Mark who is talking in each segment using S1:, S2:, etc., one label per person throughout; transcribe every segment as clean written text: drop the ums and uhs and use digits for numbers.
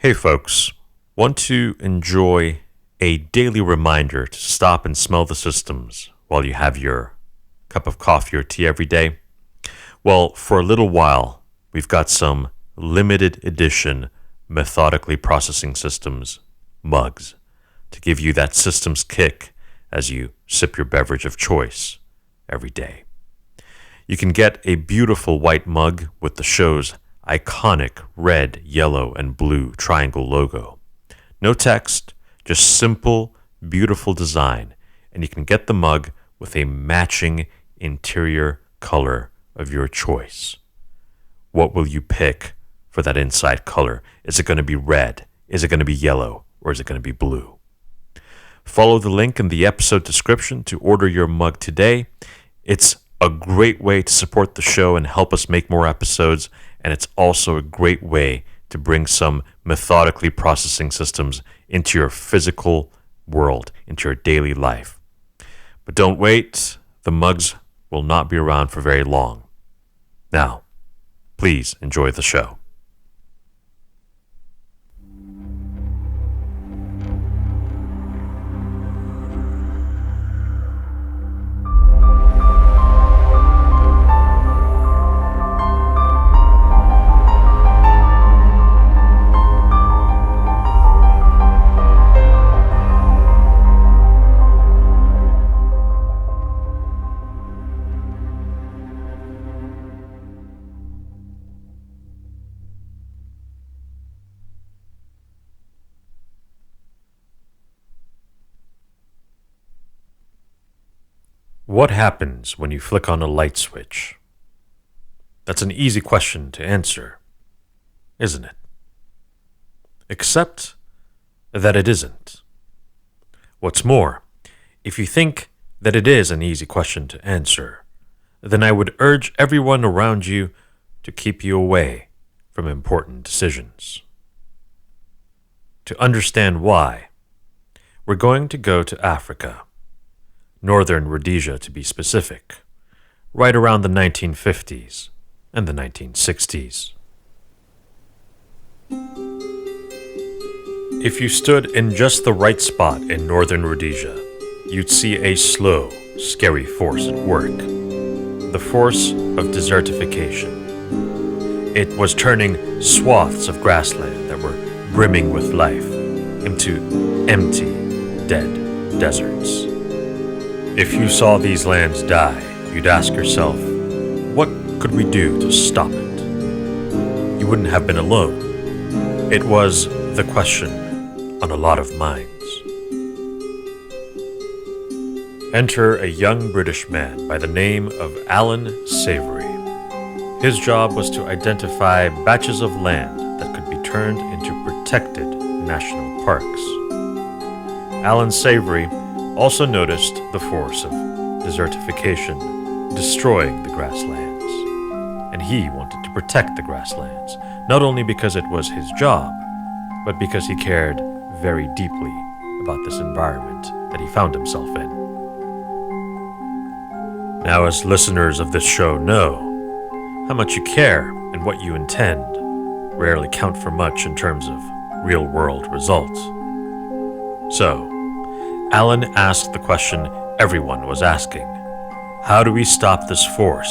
S1: Hey folks, want to enjoy a daily reminder to stop and smell the systems while you have your cup of coffee or tea every day? Well, for a little while, we've got some limited edition methodically processing systems mugs to give you that systems kick as you sip your beverage of choice every day. You can get a beautiful white mug with the show's iconic red, yellow, and blue triangle logo. No text, just simple, beautiful design, and you can get the mug with a matching interior color of your choice. What will you pick for that inside color? Is it going to be red? Is it going to be yellow? Or is it going to be blue? Follow the link in the episode description to order your mug today. It's a great way to support the show and help us make more episodes, and it's also a great way to bring some methodically processing systems into your physical world, into your daily life. But don't wait, the mugs will not be around for very long. Now, please enjoy the show. What happens when you flick on a light switch? That's an easy question to answer, isn't it? Except that it isn't. What's more, if you think that it is an easy question to answer, then I would urge everyone around you to keep you away from important decisions. To understand why, we're going to go to Africa. Northern Rhodesia to be specific, right around the 1950s and the 1960s. If you stood in just the right spot in Northern Rhodesia, you'd see a slow, scary force at work. The force of desertification. It was turning swaths of grassland that were brimming with life into empty, dead deserts. If you saw these lands die, you'd ask yourself, what could we do to stop it? You wouldn't have been alone. It was the question on a lot of minds. Enter a young British man by the name of Alan Savory. His job was to identify batches of land that could be turned into protected national parks. Alan Savory also noticed the force of desertification destroying the grasslands, and he wanted to protect the grasslands, not only because it was his job, but because he cared very deeply about this environment that he found himself in. Now, as listeners of this show know, how much you care and what you intend rarely count for much in terms of real-world results. So, Alan asked the question everyone was asking. How do we stop this force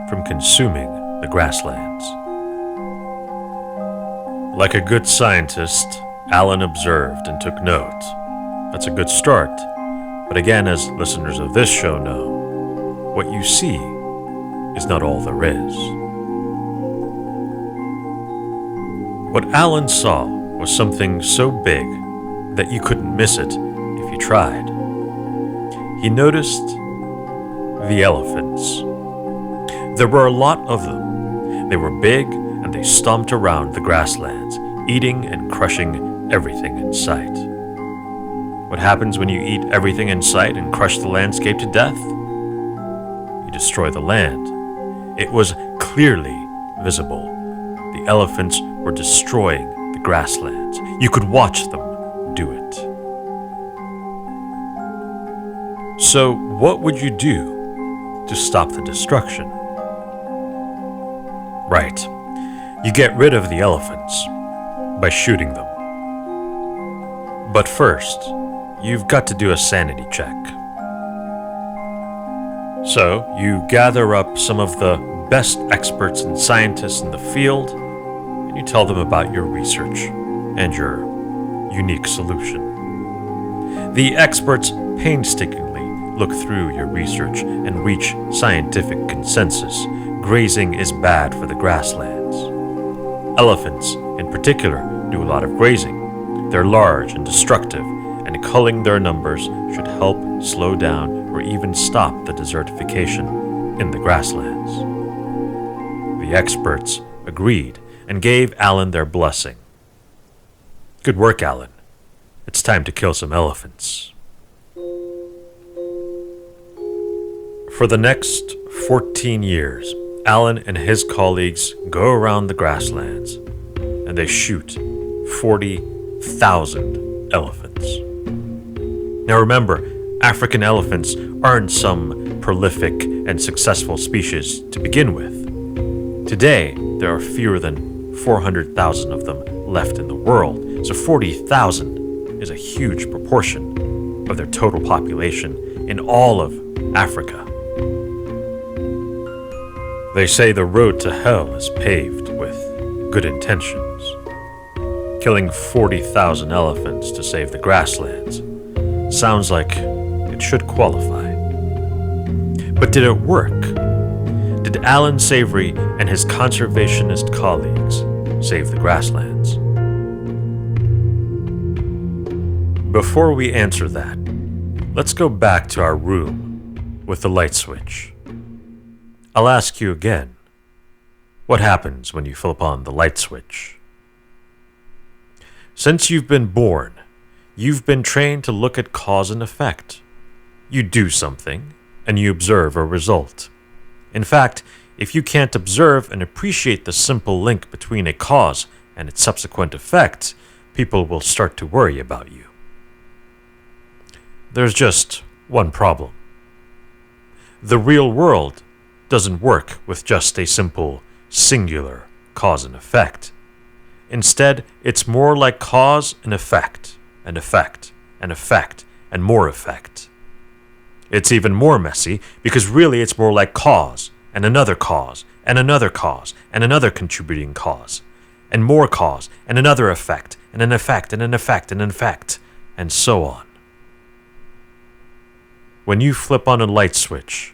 S1: from consuming the grasslands? Like a good scientist, Alan observed and took note. That's a good start. But again, as listeners of this show know, what you see is not all there is. What Alan saw was something so big that you couldn't miss it if you tried. He noticed the elephants. There were a lot of them. They were big and they stomped around the grasslands, eating and crushing everything in sight. What happens when you eat everything in sight and crush the landscape to death? You destroy the land. It was clearly visible. The elephants were destroying the grasslands. You could watch them do it. So, what would you do to stop the destruction? Right. You get rid of the elephants by shooting them. But first, you've got to do a sanity check. So, you gather up some of the best experts and scientists in the field, and you tell them about your research and your unique solution. The experts painstakingly look through your research and reach scientific consensus. Grazing is bad for the grasslands. Elephants, in particular, do a lot of grazing. They're large and destructive, and culling their numbers should help slow down or even stop the desertification in the grasslands. The experts agreed and gave Alan their blessing. Good work, Alan. It's time to kill some elephants. For the next 14 years, Alan and his colleagues go around the grasslands and they shoot 40,000 elephants. Now remember, African elephants aren't some prolific and successful species to begin with. Today, there are fewer than 400,000 of them left in the world, so 40,000 is a huge proportion of their total population in all of Africa. They say the road to hell is paved with good intentions. Killing 40,000 elephants to save the grasslands sounds like it should qualify. But did it work? Did Alan Savory and his conservationist colleagues save the grasslands? Before we answer that, let's go back to our room with the light switch. I'll ask you again, what happens when you flip on the light switch? Since you've been born, you've been trained to look at cause and effect. You do something, and you observe a result. In fact, if you can't observe and appreciate the simple link between a cause and its subsequent effect, people will start to worry about you. There's just one problem. The real world doesn't work with just a simple, singular cause and effect. Instead, it's more like cause and effect, and effect, and effect, and more effect. It's even more messy because really it's more like cause, and another cause, and another cause, and another contributing cause, and more cause, and another effect, and an effect, and an effect, and an effect, and so on. When you flip on a light switch,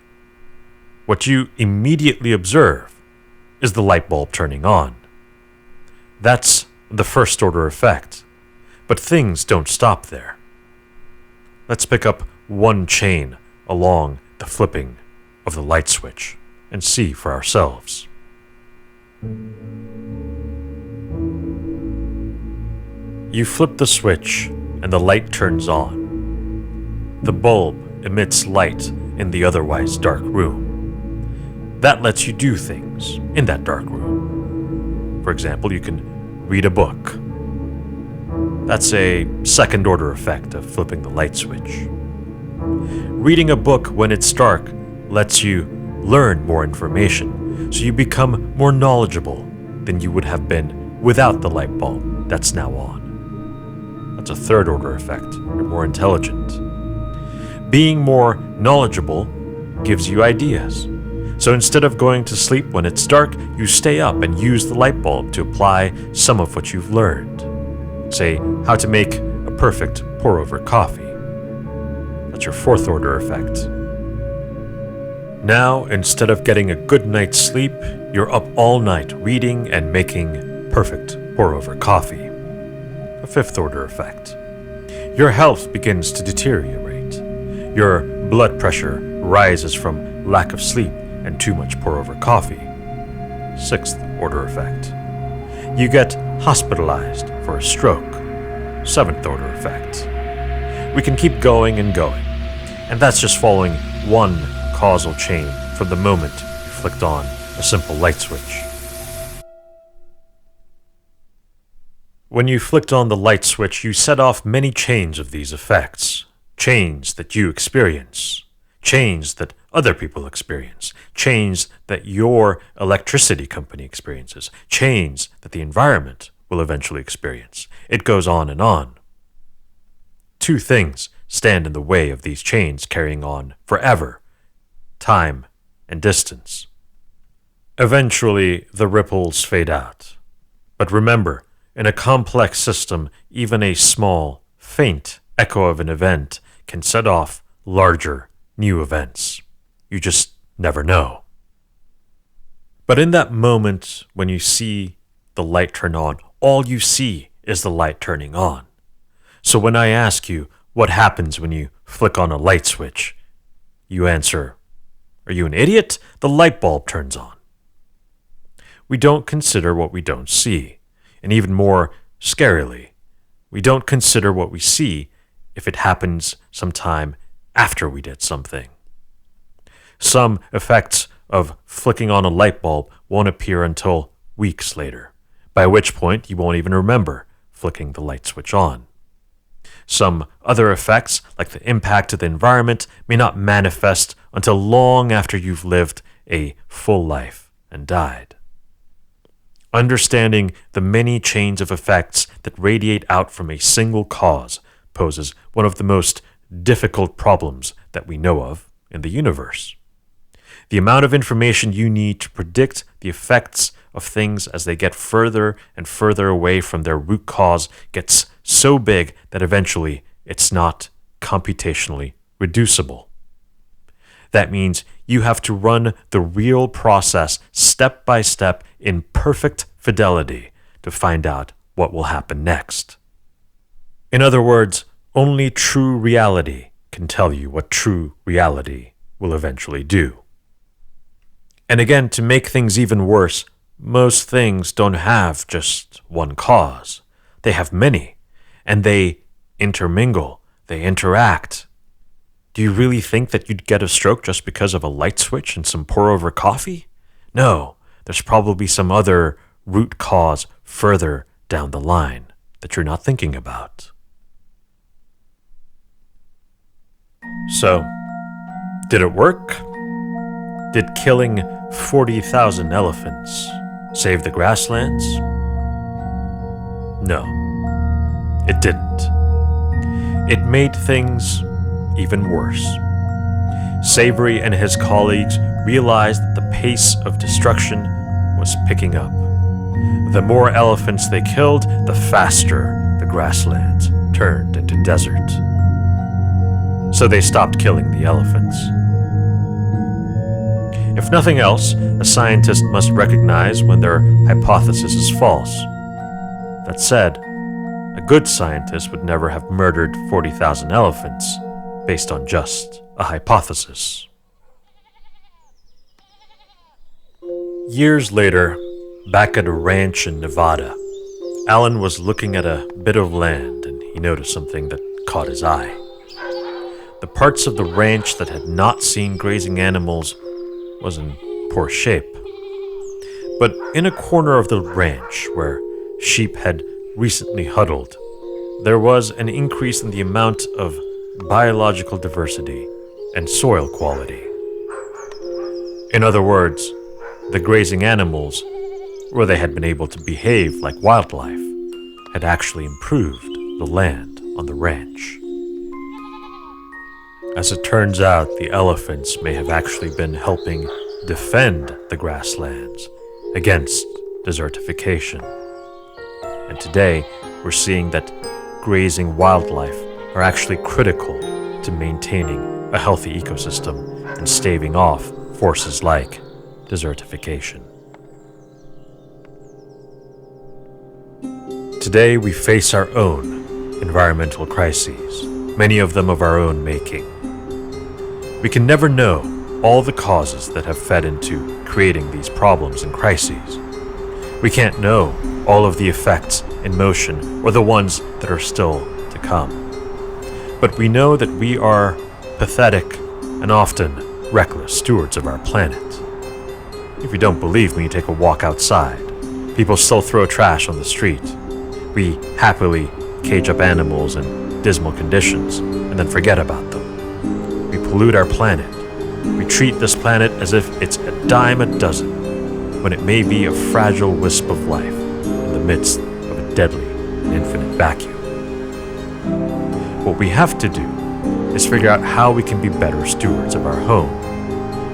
S1: what you immediately observe is the light bulb turning on. That's the first order effect. But things don't stop there. Let's pick up one chain along the flipping of the light switch and see for ourselves. You flip the switch and the light turns on. The bulb emits light in the otherwise dark room. That lets you do things in that dark room. For example, you can read a book. That's a second order effect of flipping the light switch. Reading a book when it's dark lets you learn more information, so you become more knowledgeable than you would have been without the light bulb that's now on. That's a third order effect. You're more intelligent. Being more knowledgeable gives you ideas. So instead of going to sleep when it's dark, you stay up and use the light bulb to apply some of what you've learned. Say, how to make a perfect pour-over coffee. That's your fourth order effect. Now, instead of getting a good night's sleep, you're up all night reading and making perfect pour-over coffee. A fifth order effect. Your health begins to deteriorate. Your blood pressure rises from lack of sleep and too much pour-over coffee. Sixth order effect. You get hospitalized for a stroke. Seventh order effect. We can keep going and going, and that's just following one causal chain from the moment you flicked on a simple light switch. When you flicked on the light switch, you set off many chains of these effects. Chains that you experience. Chains that other people experience. Chains that your electricity company experiences. Chains that the environment will eventually experience. It goes on and on. two things stand in the way of these chains carrying on forever: time and distance. Eventually, the ripples fade out. But remember, in a complex system, even a small, faint echo of an event can set off larger, new events. You just never know. But in that moment when you see the light turn on, all you see is the light turning on. So when I ask you what happens when you flick on a light switch, you answer, "Are you an idiot? The light bulb turns on." We don't consider what we don't see, and even more scarily, we don't consider what we see if it happens sometime after we did something. Some effects of flicking on a light bulb won't appear until weeks later, by which point you won't even remember flicking the light switch on. Some other effects, like the impact to the environment, may not manifest until long after you've lived a full life and died. Understanding the many chains of effects that radiate out from a single cause poses one of the most difficult problems that we know of in the universe. The amount of information you need to predict the effects of things as they get further and further away from their root cause gets so big that eventually it's not computationally reducible. That means you have to run the real process step by step in perfect fidelity to find out what will happen next. In other words, only true reality can tell you what true reality will eventually do. And again, to make things even worse, most things don't have just one cause. They have many, and they intermingle, they interact. Do you really think that you'd get a stroke just because of a light switch and some pour-over coffee? No, there's probably some other root cause further down the line that you're not thinking about. So, did it work? Did killing 40,000 elephants save the grasslands? No, it didn't. It made things even worse. Savory and his colleagues realized that the pace of destruction was picking up. The more elephants they killed, the faster the grasslands turned into desert. So they stopped killing the elephants. If nothing else, a scientist must recognize when their hypothesis is false. That said, a good scientist would never have murdered 40,000 elephants based on just a hypothesis. Years later, back at a ranch in Nevada, Alan was looking at a bit of land and he noticed something that caught his eye. The parts of the ranch that had not seen grazing animals was in poor shape. But in a corner of the ranch where sheep had recently huddled, there was an increase in the amount of biological diversity and soil quality. In other words, the grazing animals, where they had been able to behave like wildlife, had actually improved the land on the ranch. As it turns out, the elephants may have actually been helping defend the grasslands against desertification. And today, we're seeing that grazing wildlife are actually critical to maintaining a healthy ecosystem and staving off forces like desertification. Today, we face our own environmental crises, many of them of our own making. We can never know all the causes that have fed into creating these problems and crises. We can't know all of the effects in motion or the ones that are still to come. But we know that we are pathetic and often reckless stewards of our planet. If you don't believe me, take a walk outside. People still throw trash on the street. We happily cage up animals in dismal conditions and then forget about them. We pollute our planet. We treat this planet as if it's a dime a dozen, when it may be a fragile wisp of life in the midst of a deadly and infinite vacuum. What we have to do is figure out how we can be better stewards of our home.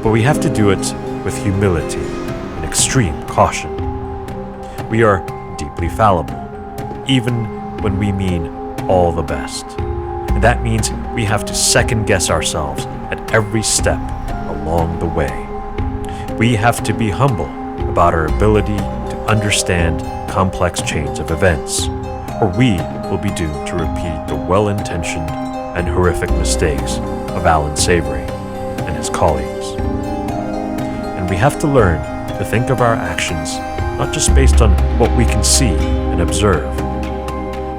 S1: But we have to do it with humility and extreme caution. We are deeply fallible, even when we mean all the best. And that means we have to second guess ourselves at every step along the way. We have to be humble about our ability to understand complex chains of events, or we will be doomed to repeat the well-intentioned and horrific mistakes of Alan Savory and his colleagues. And we have to learn to think of our actions not just based on what we can see and observe,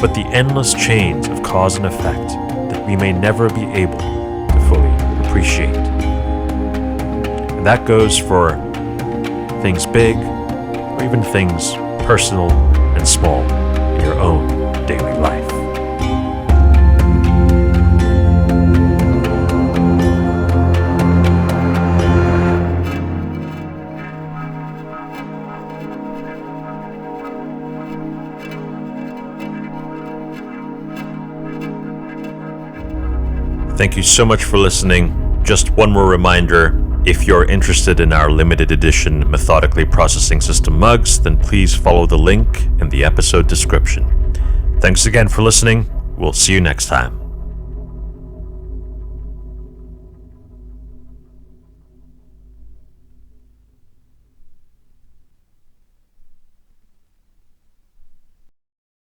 S1: but the endless chains of cause and effect that we may never be able to fully appreciate. And that goes for things big, or even things personal and small in your own daily life. Thank you so much for listening. Just one more reminder, if you're interested in our limited edition Methodically Processing System mugs, then please follow the link in the episode description. Thanks again for listening. We'll see you next time.